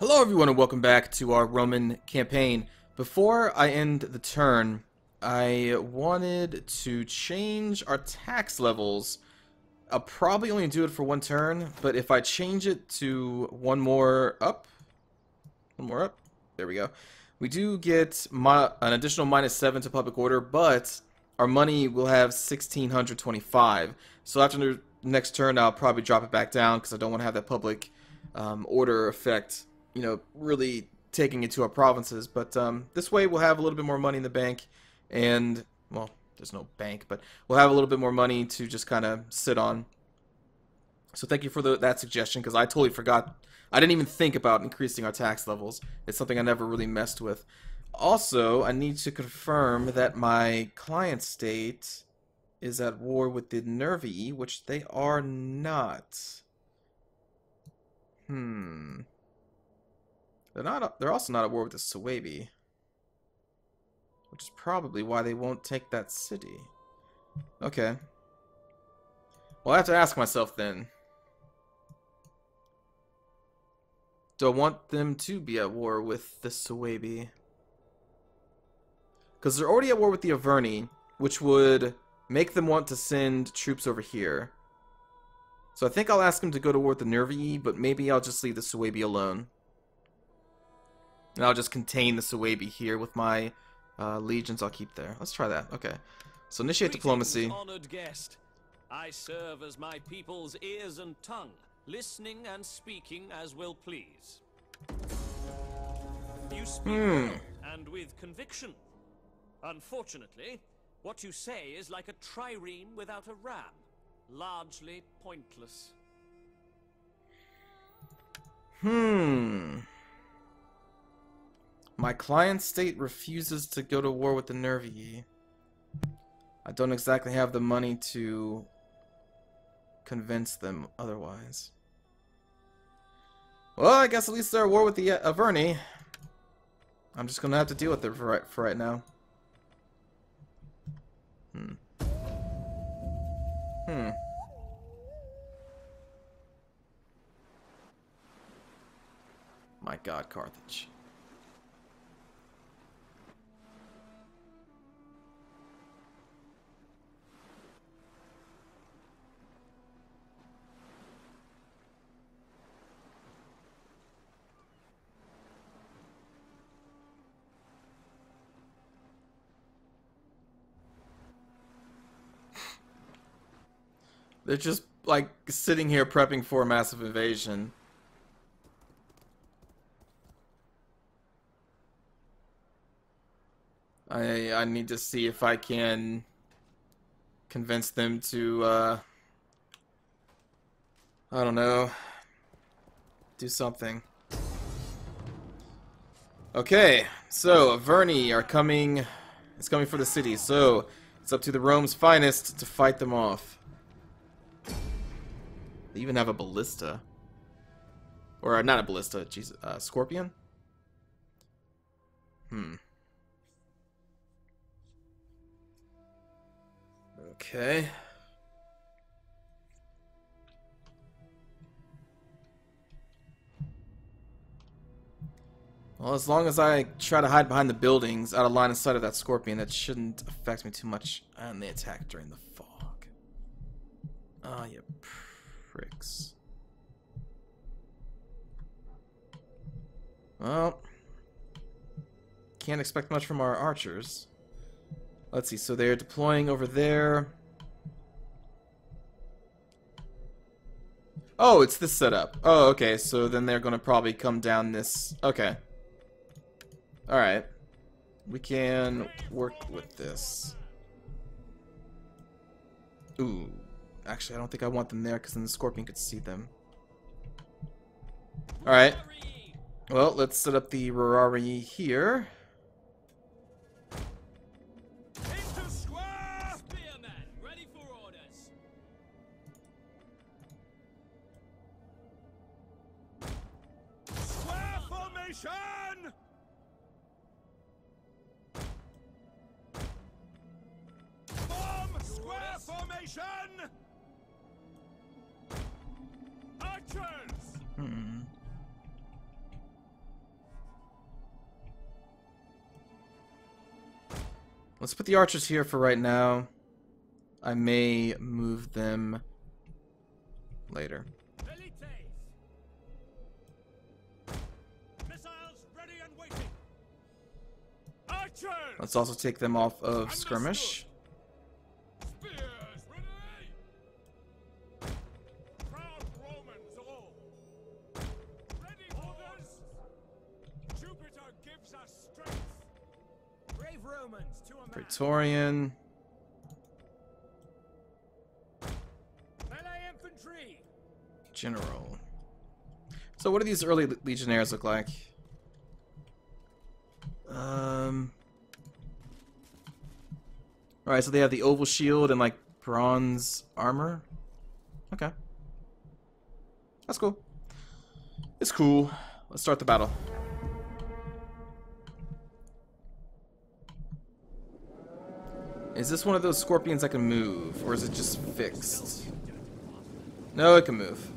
Hello everyone and welcome back to our Roman campaign. Before I end the turn, I wanted to change our tax levels. I'll probably only do it for one turn, but if I change it to one more up, there we go. We do get an additional -7 to public order, but our money will have 1625. So after the next turn, I'll probably drop it back down because I don't want to have that public order effect, you know, really taking it to our provinces. But this way we'll have a little bit more money in the bank, and, well, there's no bank, but we'll have a little bit more money to just kind of sit on. So thank you for that suggestion, because I totally forgot. I didn't even think about increasing our tax levels. It's something I never really messed with. Also, I need to confirm that my client state is at war with the Nervii, which they are not. They're also not at war with the Suebi, which is probably why they won't take that city. Okay. Well, I have to ask myself then. Do I want them to be at war with the Suebi? Because they're already at war with the Arverni, which would make them want to send troops over here. So I think I'll ask them to go to war with the Nervii, but maybe I'll just leave the Suebi alone. And I'll just contain the Suebi here with my legions I'll keep there. Let's try that. Okay. So initiate diplomacy. Honored guest. I serve as my people's ears and tongue, listening and speaking as will please. You speak well, and with conviction. Unfortunately, what you say is like a trireme without a ram, largely pointless. My client state refuses to go to war with the Nervii. I don't exactly have the money to convince them otherwise. Well, I guess at least they're at war with the Arverni. I'm just gonna have to deal with it for right now. My God, Carthage. They're just, like, sitting here prepping for a massive invasion. I need to see if I can convince them to, I don't know, do something. Okay, so Arverni are coming, it's coming for the city, so it's up to the Rome's finest to fight them off. They even have a ballista. Or, not a ballista, Jesus, scorpion? Okay. Well, as long as I try to hide behind the buildings, out of line of sight of that scorpion, that shouldn't affect me too much on the attack during the fog. Oh, you pricks. Well, can't expect much from our archers. Let's see, so they're deploying over there. Oh, it's this setup. Oh, okay, so then they're gonna probably come down this. Okay. Alright. We can work with this. Ooh. Actually, I don't think I want them there, because then the scorpion could see them. Alright. Well, let's set up the Rorari here. Into square! Spearmen, ready for orders. Square formation! Form square formation! Archers! Let's put the archers here for right now. I may move them later. Let's also take them off of skirmish. Praetorian. General. So what do these early legionnaires look like? Alright, so they have the oval shield and like bronze armor. Okay. That's cool. It's cool. Let's start the battle. Is this one of those scorpions that can move, or is it just fixed? No, it can move.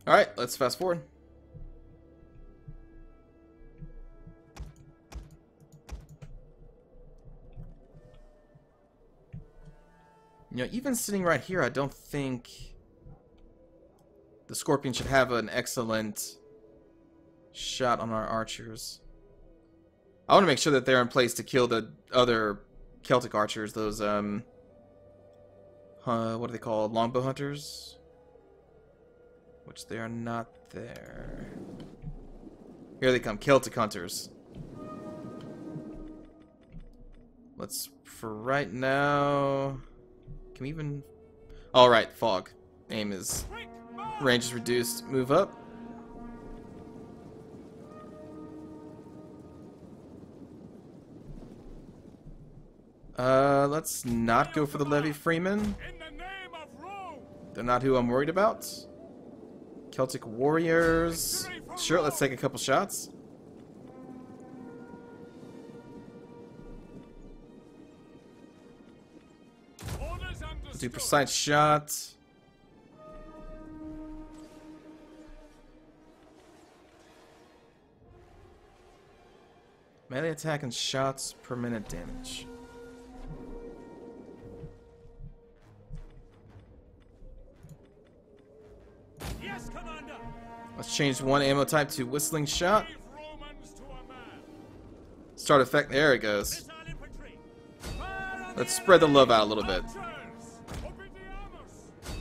Alright, let's fast forward. You know, even sitting right here, I don't think the Scorpion should have an excellent shot on our archers. I want to make sure that they're in place to kill the other Celtic archers, those, what are they called? Longbow hunters? Which they are not there. Here they come, Celtic hunters. Let's, for right now... Can we even... Alright, fog. Aim is... Range is reduced. Move up. Let's not go for the Levy Freemen. They're not who I'm worried about. Celtic warriors. Sure, let's take a couple shots. Do precise shot. Melee attack and shots per minute damage. Yes, Commander. Let's change one ammo type to whistling shot. Start effect. There it goes. Let's spread the love out a little bit.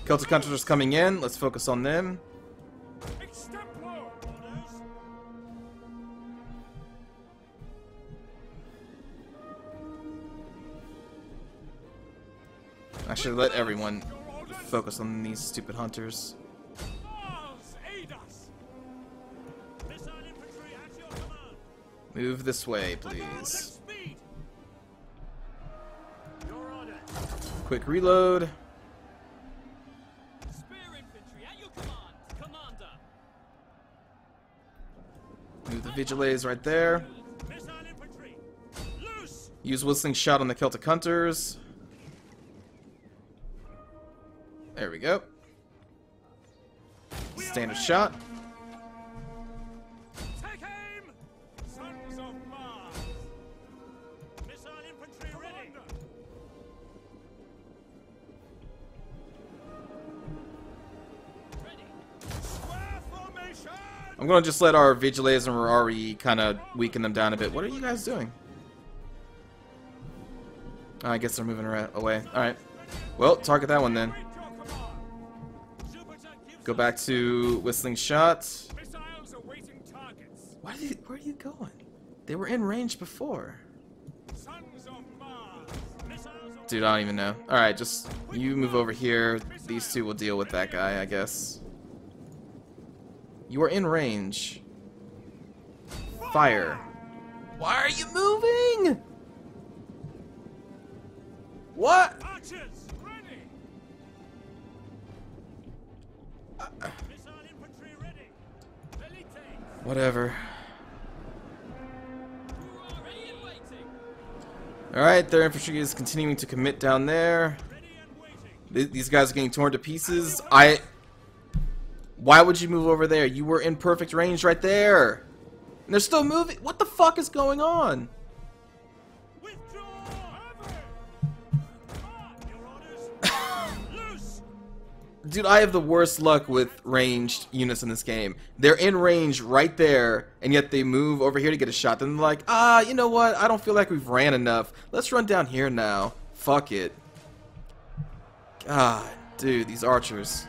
Celtic hunters coming in. Let's focus on them. I should let everyone focus on these stupid hunters. Move this way, please. Quick reload. Move the Vigiles right there. Use whistling shot on the Celtic hunters. There we go. Standard shot. Take aim! Sons of Mars! Missile infantry ready! Ready! Square formation! I'm gonna just let our Vigiles and Rari kind of weaken them down a bit. What are you guys doing? I guess they're moving away. Alright. Well, target that one then. Go back to whistling shot. Where are you going? They were in range before. Dude, I don't even know. Alright, just you move over here. These two will deal with that guy, I guess. You are in range. Fire. Why are you moving? What? Whatever. Alright, their infantry is continuing to commit down there. These guys are getting torn to pieces. Why would you move over there? You were in perfect range right there. And they're still moving. What the fuck is going on? Dude, I have the worst luck with ranged units in this game. They're in range right there, and yet they move over here to get a shot. Then they're like, you know what? I don't feel like we've ran enough. Let's run down here now. Fuck it. God, dude, these archers.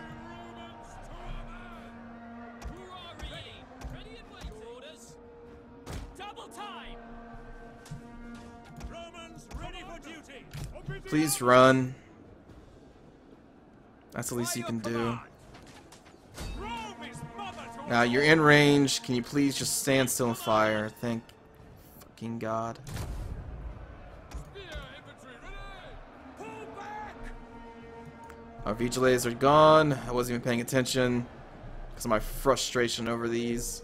Please run. That's the least you can do. Now you're in range. Can you please just stand still and fire? Thank fucking God. Our vigiles are gone. I wasn't even paying attention because of my frustration over these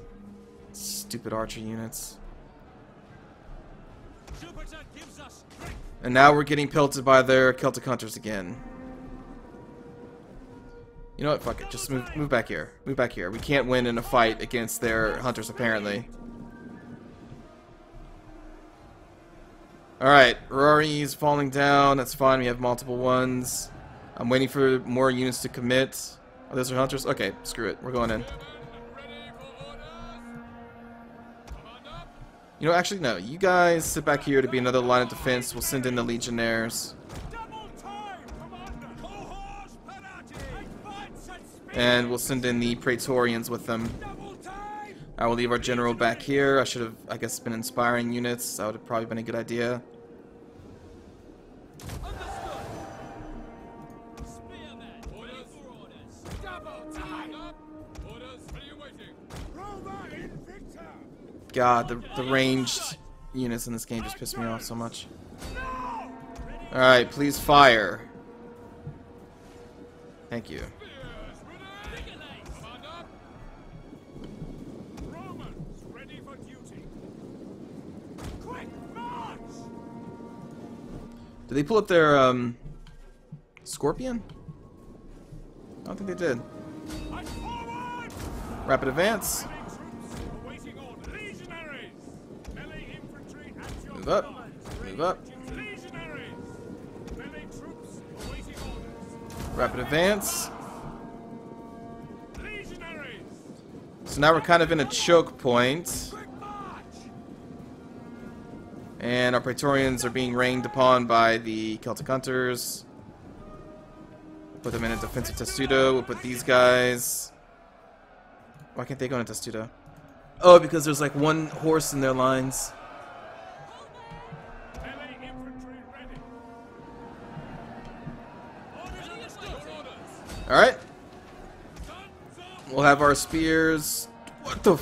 stupid archer units. And now we're getting pelted by their Celtic hunters again. You know what? Fuck it. Just move back here. Move back here. We can't win in a fight against their hunters, apparently. Alright. Rory's falling down. That's fine. We have multiple ones. I'm waiting for more units to commit. Oh, those are hunters? Okay. Screw it. We're going in. You know, actually, no. You guys sit back here to be another line of defense. We'll send in the legionnaires. And we'll send in the Praetorians with them. I will leave our general back here. I should have, I guess, been inspiring units. That would have probably been a good idea. God, the ranged units in this game just piss me off so much. Alright, please fire. Thank you. Did they pull up their, Scorpion? I don't think they did. Rapid advance. Move up. Move up. Rapid advance. So now we're kind of in a choke point. And our Praetorians are being rained upon by the Celtic Hunters. We'll put them in a defensive testudo. We'll put these guys. Why can't they go into testudo? Oh, because there's like one horse in their lines. Alright. We'll have our spears. What the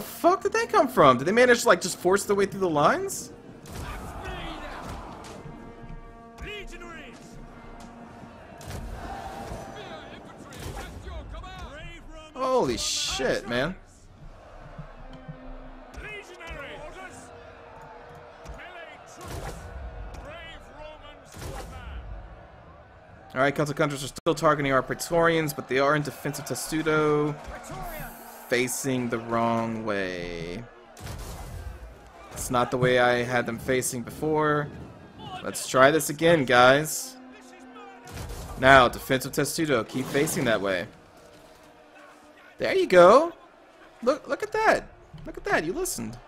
fuck did they come from? Did they manage to like just force their way through the lines? Holy shit, man. Alright, Celtic Hunters are still targeting our Praetorians, but they are in defensive testudo. Facing the wrong way. It's not the way I had them facing before. Let's try this again, guys. Now, defensive testudo. Keep facing that way. There you go. Look at that. Look at that. You listened.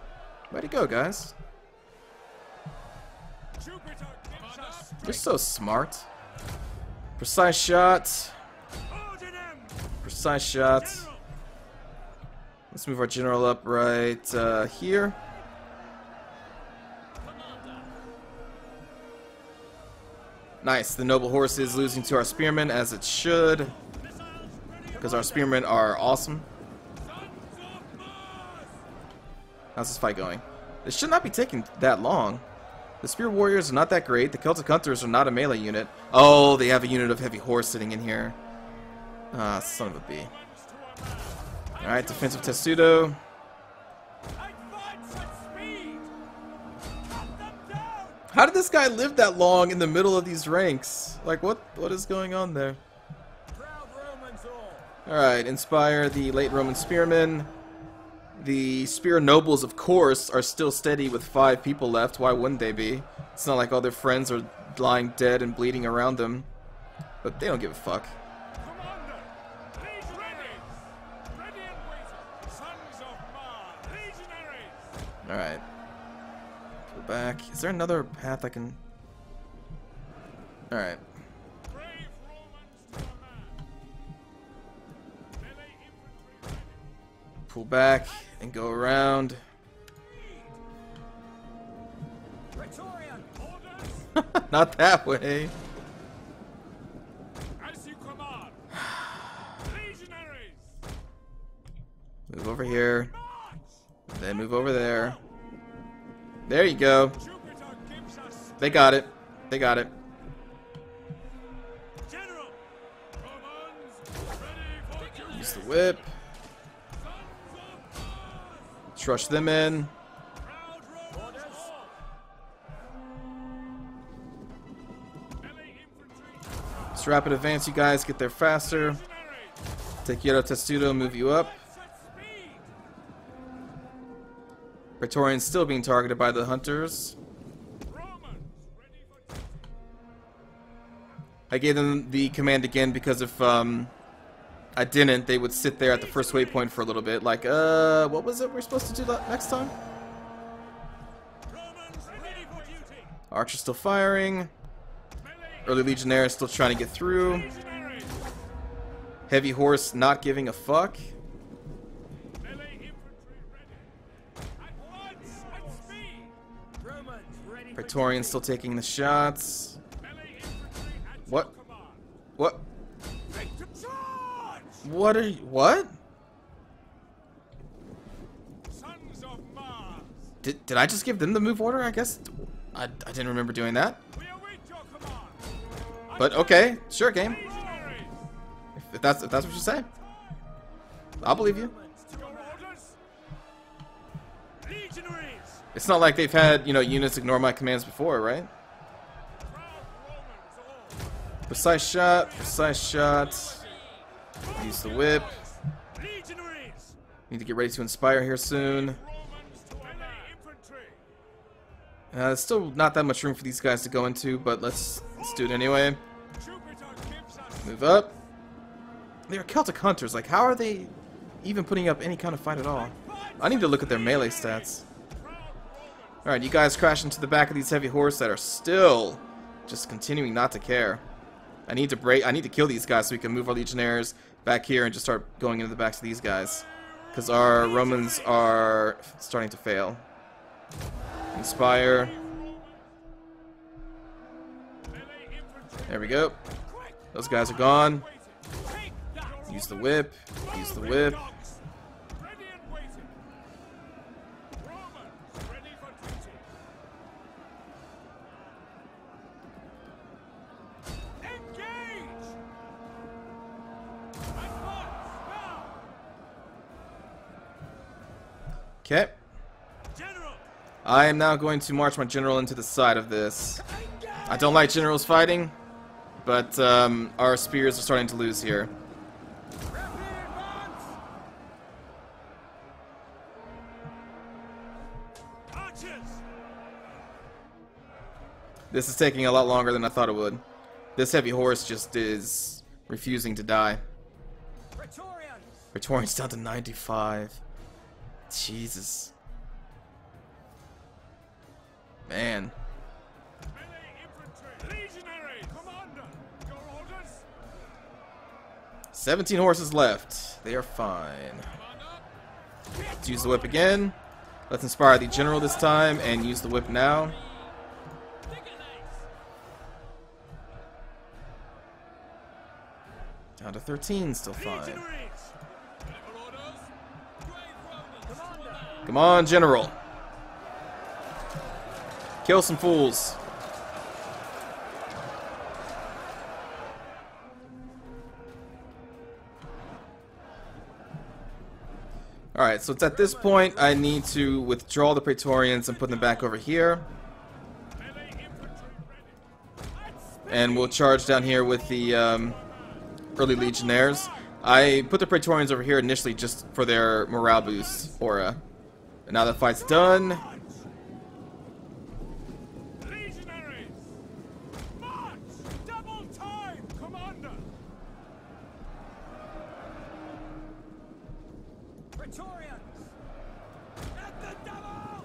Way to go, guys. You're so smart. Precise shot. Precise shot. Let's move our general up right here. Nice. The noble horse is losing to our spearmen, as it should, because our spearmen are awesome. How's this fight going? This should not be taking that long. The spear warriors are not that great. The Celtic Hunters are not a melee unit. Oh, they have a unit of heavy horse sitting in here. Ah, son of a bee. Alright, defensive testudo. How did this guy live that long in the middle of these ranks? Like, what is going on there? Alright, inspire the late Roman spearmen. The spear nobles, of course, are still steady with 5 people left. Why wouldn't they be? It's not like all their friends are lying dead and bleeding around them. But they don't give a fuck. Alright. Pull back. Is there another path I can... Alright. Pull back and go around. Not that way. Move over here. Then move over there. There you go. They got it. They got it. Use the whip. Rush them in. Just rapid advance, you guys. Get there faster. Take Yellow Testudo, move you up. Praetorians still being targeted by the hunters. I gave them the command again because if I didn't, they would sit there at the first waypoint for a little bit. Like, what was it we're supposed to do that next time? Archer's still firing. Early Legionnaires still trying to get through. Heavy Horse not giving a fuck. Praetorians still taking the shots. What? What? What are you? What? Did I just give them the move order? I guess I didn't remember doing that. But okay, sure, game. If that's what you say, I'll believe you. It's not like they've had, you know, units ignore my commands before, right? Precise shot, precise shot. Use the whip. Need to get ready to inspire here soon. There's still not that much room for these guys to go into, but let's do it anyway. Move up. They are Celtic hunters. Like, how are they even putting up any kind of fight at all? I need to look at their melee stats. Alright, you guys crash into the back of these heavy horse that are still just continuing not to care. I need to kill these guys so we can move our legionnaires back here and just start going into the backs of these guys. Because our Romans are starting to fail. Inspire. There we go. Those guys are gone. Use the whip. Use the whip. Okay. I am now going to march my general into the side of this. I don't like generals fighting, but our spears are starting to lose here. This is taking a lot longer than I thought it would. This heavy horse just is refusing to die. Praetorians down to 95. Jesus. Man. 17 horses left. They are fine. Let's use the whip again. Let's inspire the general this time and use the whip now. Down to 13, still fine. Come on, general. Kill some fools. Alright, so it's at this point I need to withdraw the Praetorians and put them back over here. And we'll charge down here with the early legionnaires. I put the Praetorians over here initially just for their morale boost aura. And now the fight's done. Legionaries! March! Double time, Commander! Praetorians! At the double!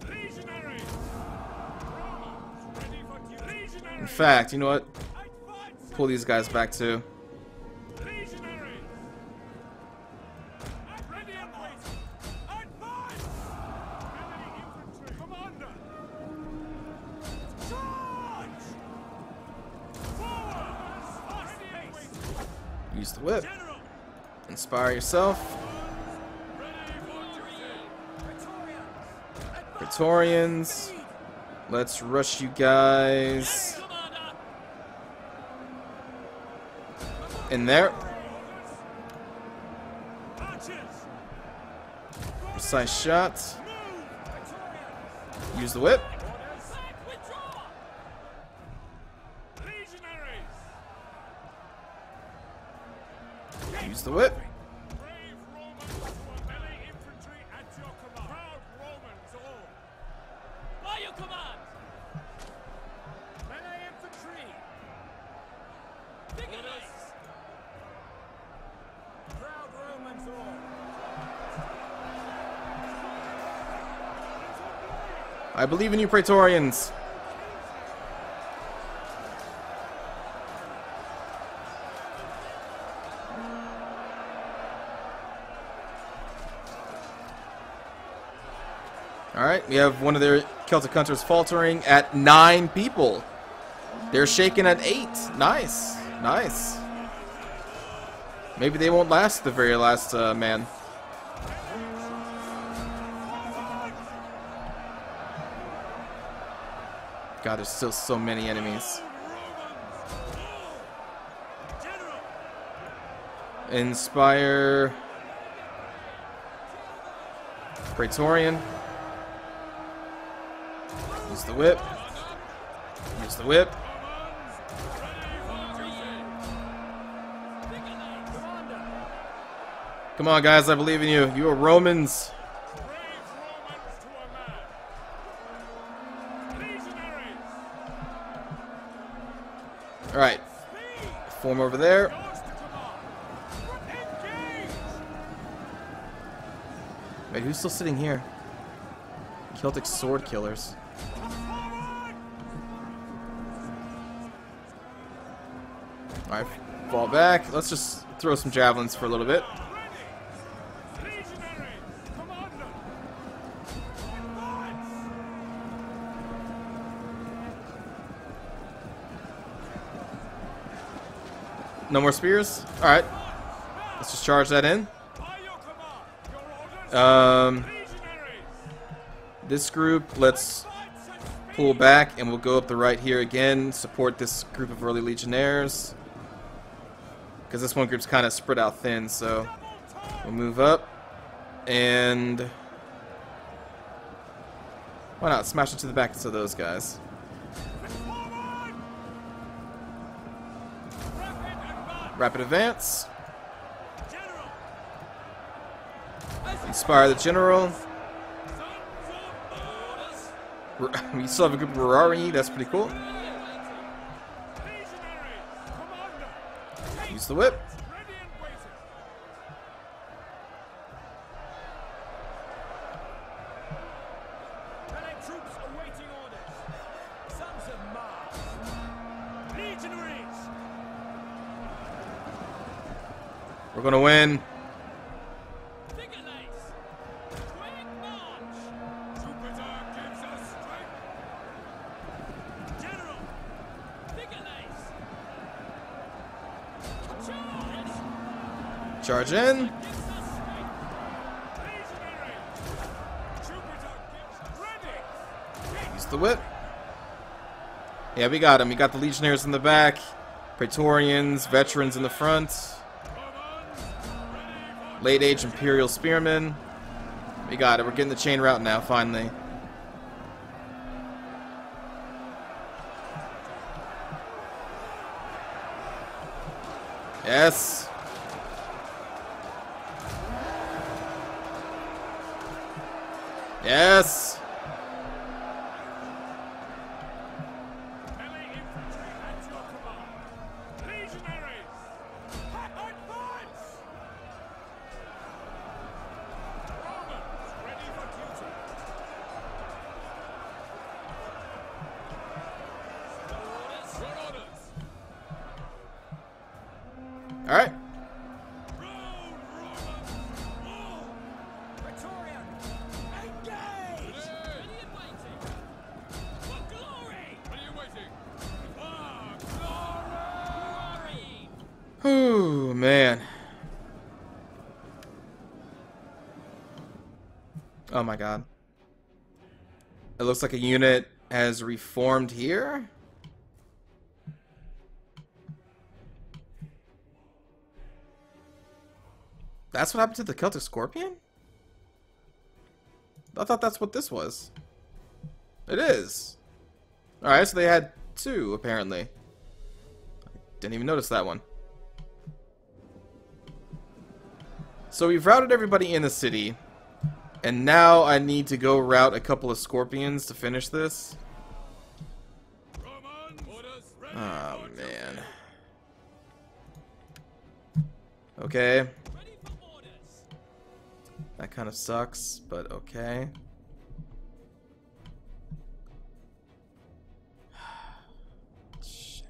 Legionaries! Romans, ready for duty! Legionaries! In fact, you know what? Advance! Pull these guys back too. Legionaries! Ready and waiting! Advance! Melee infantry! Commander! Charge! Forward! Ready and waiting! Use the whip. General! Inspire yourself. Ready for duty! Praetorians! Praetorians. Let's rush you guys. Commander! In there. Archers! Precise shot. Move! Praetorians! Use the whip. Orders! Withdraw! Legionaries! Use the whip. Brave Romans who are melee infantry at your command. Proud Romans all. By your command! Melee infantry! Orders! Proud Romans all. I believe in you, Praetorians. Alright, we have one of their Celtic hunters faltering at 9 people. They're shaken at 8. Nice. Nice. Maybe they won't last the very last man. God, there's still so many enemies. Inspire. Praetorian. Use the whip. Use the whip. Come on, guys, I believe in you. You are Romans. Alright. Form over there. Wait, who's still sitting here? Celtic sword killers. Alright, fall back. Let's just throw some javelins for a little bit. No more spears? Alright. Let's just charge that in. This group, let's pull back and we'll go up the right here again. Support this group of early legionnaires. Because this one group's kind of spread out thin, so we'll move up. And why not smash it to the backs of those guys? Rapid advance. Inspire the general. We still have a group of Arverni. That's pretty cool. Use the whip. We're gonna win. Charge in. Use the whip. Yeah, we got him. We got the legionnaires in the back, Praetorians, veterans in the front, late age Imperial spearmen. We got it. We're getting the chain route now, finally. Yes. Yes. Melee infantry at your command. Legionaries, advance! Romans, ready for duty. Orders. All right. Praetorian, engage! Ready and waiting. For glory! Ready and waiting. Glory! Whew, man. Oh my god. It looks like a unit has reformed here. That's what happened to the Celtic Scorpion? I thought that's what this was. It is. Alright, so they had two, apparently. I didn't even notice that one. So we've routed everybody in the city. And now I need to go route a couple of Scorpions to finish this. Oh, man. Okay. That kind of sucks, but okay. Shit.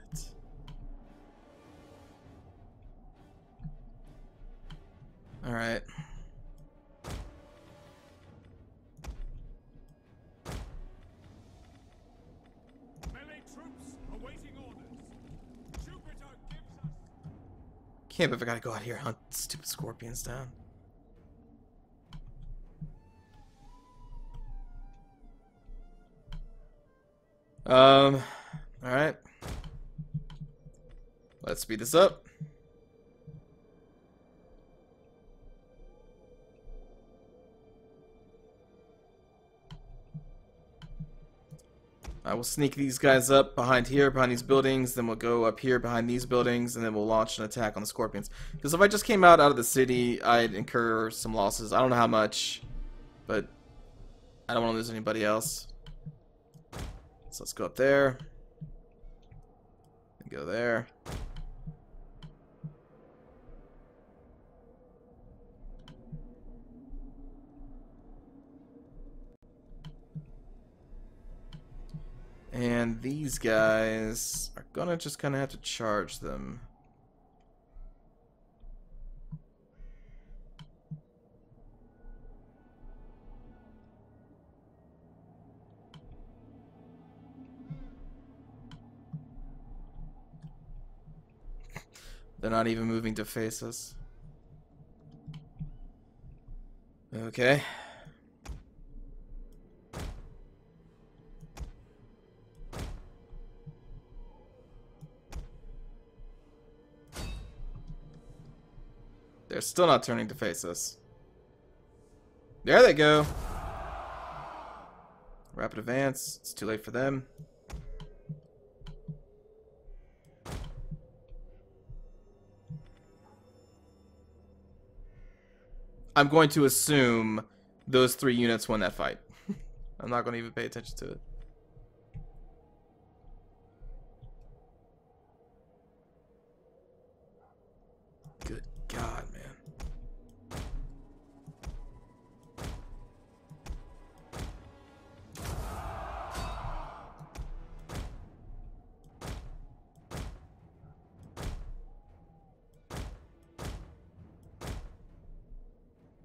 Alright. Melee troops awaiting orders. Jupiter gives us. Can't believe I gotta go out here and hunt stupid Scorpions down. Alright. Let's speed this up. I will sneak these guys up behind here, behind these buildings, then we'll go up here behind these buildings, and then we'll launch an attack on the Scorpions. Because if I just came out of the city, I'd incur some losses. I don't know how much, but I don't want to lose anybody else. So let's go up there. And go there. And these guys are gonna just kind of have to charge them. They're not even moving to face us. Okay. They're still not turning to face us. There they go. Rapid advance. It's too late for them. I'm going to assume those 3 units won that fight. I'm not going to even pay attention to it. Good God, man.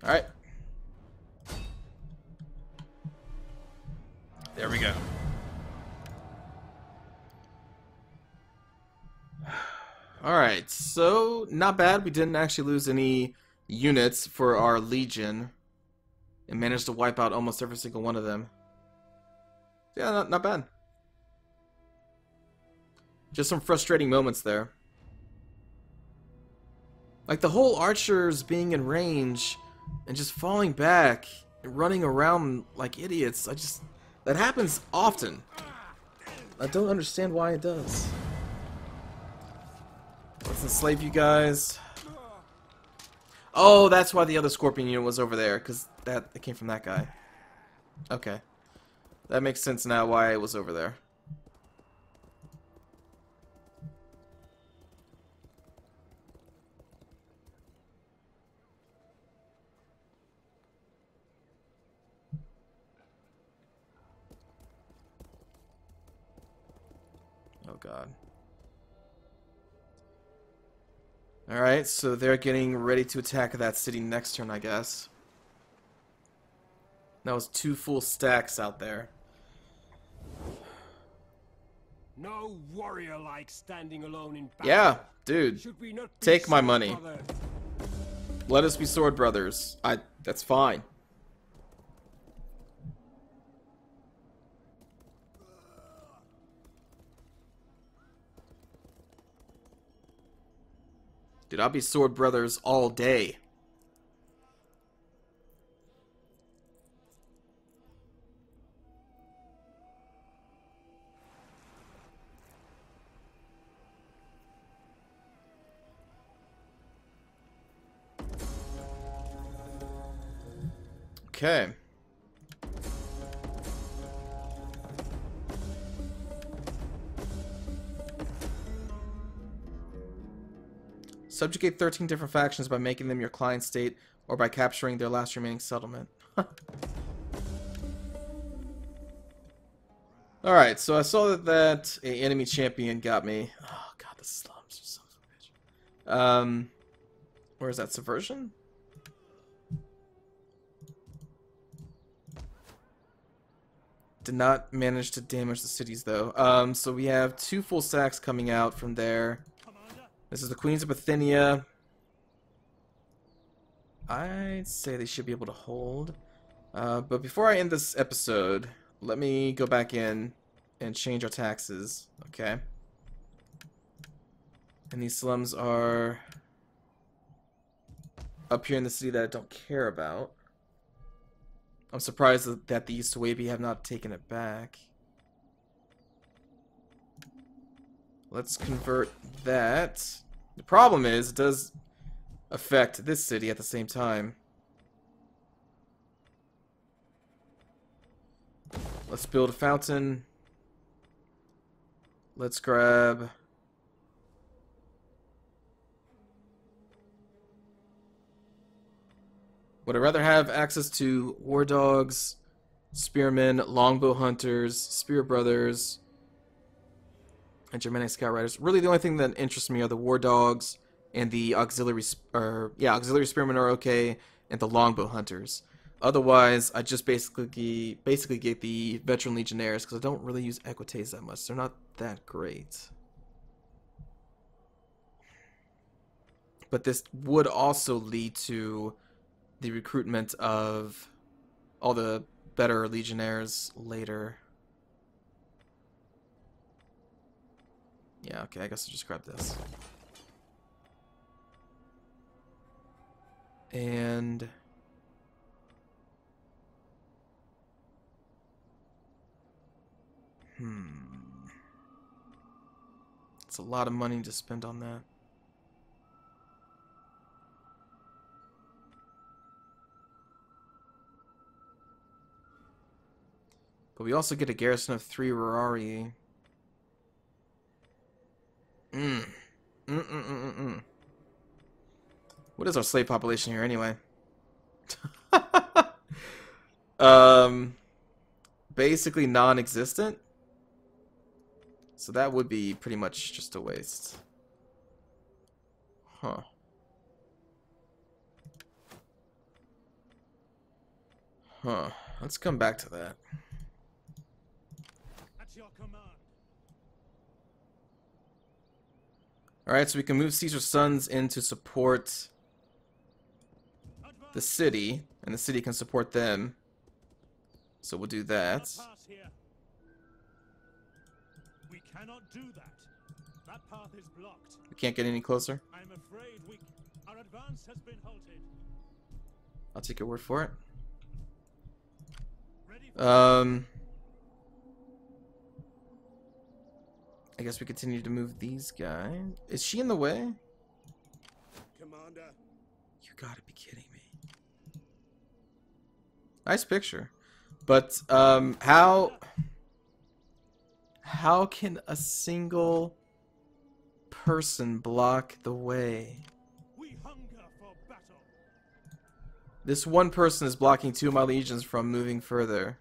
Alright. There we go. Alright, so not bad. We didn't actually lose any units for our Legion. And managed to wipe out almost every single one of them. Yeah, not bad. Just some frustrating moments there. Like the whole archers being in range and just falling back and running around like idiots. That happens often. I don't understand why it does. Let's enslave you guys. Oh, that's why the other Scorpion unit was over there, because it came from that guy. Okay. That makes sense now why it was over there. Oh god. Alright, so they're getting ready to attack that city next turn, I guess. That was 2 full stacks out there. No warrior like standing alone in battle. Yeah, dude. Should we not be Take my sword money. brothers? Let us be sword brothers. That's fine. Dude, I'll be sword brothers all day. Okay. Subjugate 13 different factions by making them your client state or by capturing their last remaining settlement. Alright, so I saw that a enemy champion got me. Oh god, the slums are sons of a bitch. Where is that? Subversion? Did not manage to damage the cities though. So we have 2 full stacks coming out from there. This is the Queens of Bithynia. I'd say they should be able to hold. But before I end this episode, let me go back in and change our taxes. Okay. And these slums are up here in the city that I don't care about. I'm surprised that the East Wavy have not taken it back. Let's convert that. The problem is, it does affect this city at the same time. Let's build a fountain. Let's grab... Would I rather have access to war dogs, spearmen, longbow hunters, spear brothers, and Germanic scout riders? Really, the only thing that interests me are the war dogs and the auxiliary spearmen are okay, and the longbow hunters. Otherwise, I just basically get the veteran legionnaires because I don't really use equites that much. They're not that great. But this would also lead to the recruitment of all the better legionnaires later. Yeah, okay, I guess I'll just grab this. And... It's a lot of money to spend on that. But we also get a garrison of 3 Rurari. What is our slave population here anyway? Basically non-existent. So that would be pretty much just a waste. Huh. Huh. Let's come back to that. At your command. Alright, so we can move Caesar's sons in to support the city, and the city can support them. So we'll do that. We cannot do that. That path is blocked. We can't get any closer. I'm afraid our advance has been halted. I'll take your word for it. I guess we continue to move these guys. Is she in the way? Commander. You gotta be kidding me. Nice picture. But, how can a single person block the way? We hunger for battle. This one person is blocking 2 of my legions from moving further.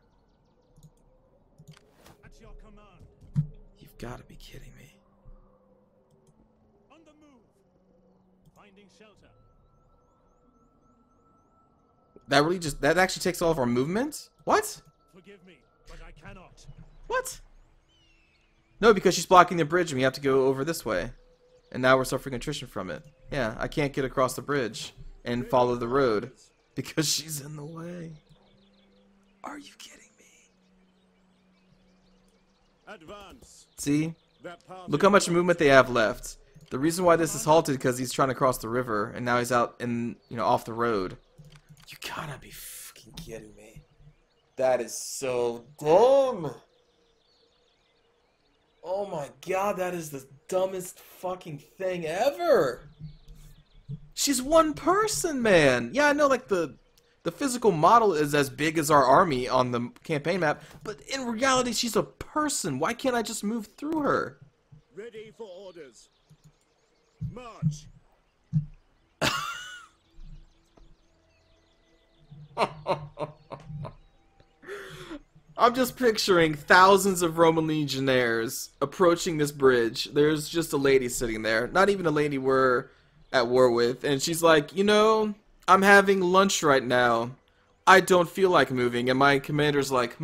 At your command. You've gotta be kidding me. On the move. Finding shelter. That actually takes all of our movement? What? Forgive me, but I cannot. What? No, because she's blocking the bridge and we have to go over this way. And now we're suffering attrition from it. Yeah, I can't get across the bridge and follow the road because she's in the way. Are you kidding me? Advance. See? That party Look how much movement they have left. The reason why this is halted because he's trying to cross the river and now he's out in, off the road. You gotta be fucking kidding me. That is so dumb. Oh my god, that is the dumbest fucking thing ever. She's one person, man. Yeah, I know, like, the physical model is as big as our army on the campaign map, but in reality, she's a person. Why can't I just move through her? ready for orders. March. I'm just picturing thousands of Roman legionnaires approaching this bridge. There's just a lady sitting there, not even a lady we're at war with, and she's like, I'm having lunch right now. I don't feel like moving, and my commander's like,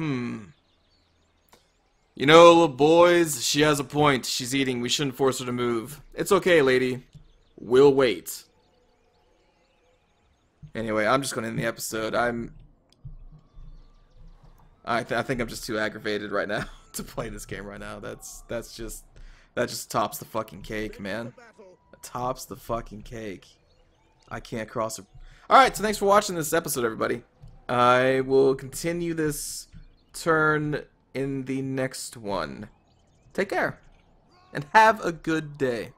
boys, she has a point. She's eating. We shouldn't force her to move. It's okay, lady. We'll wait. Anyway, I'm just going to end the episode. I think I'm just too aggravated right now to play this game right now. That just tops the fucking cake, man. That tops the fucking cake. I can't cross it. Alright, so thanks for watching this episode, everybody. I will continue this turn in the next one. Take care, and have a good day.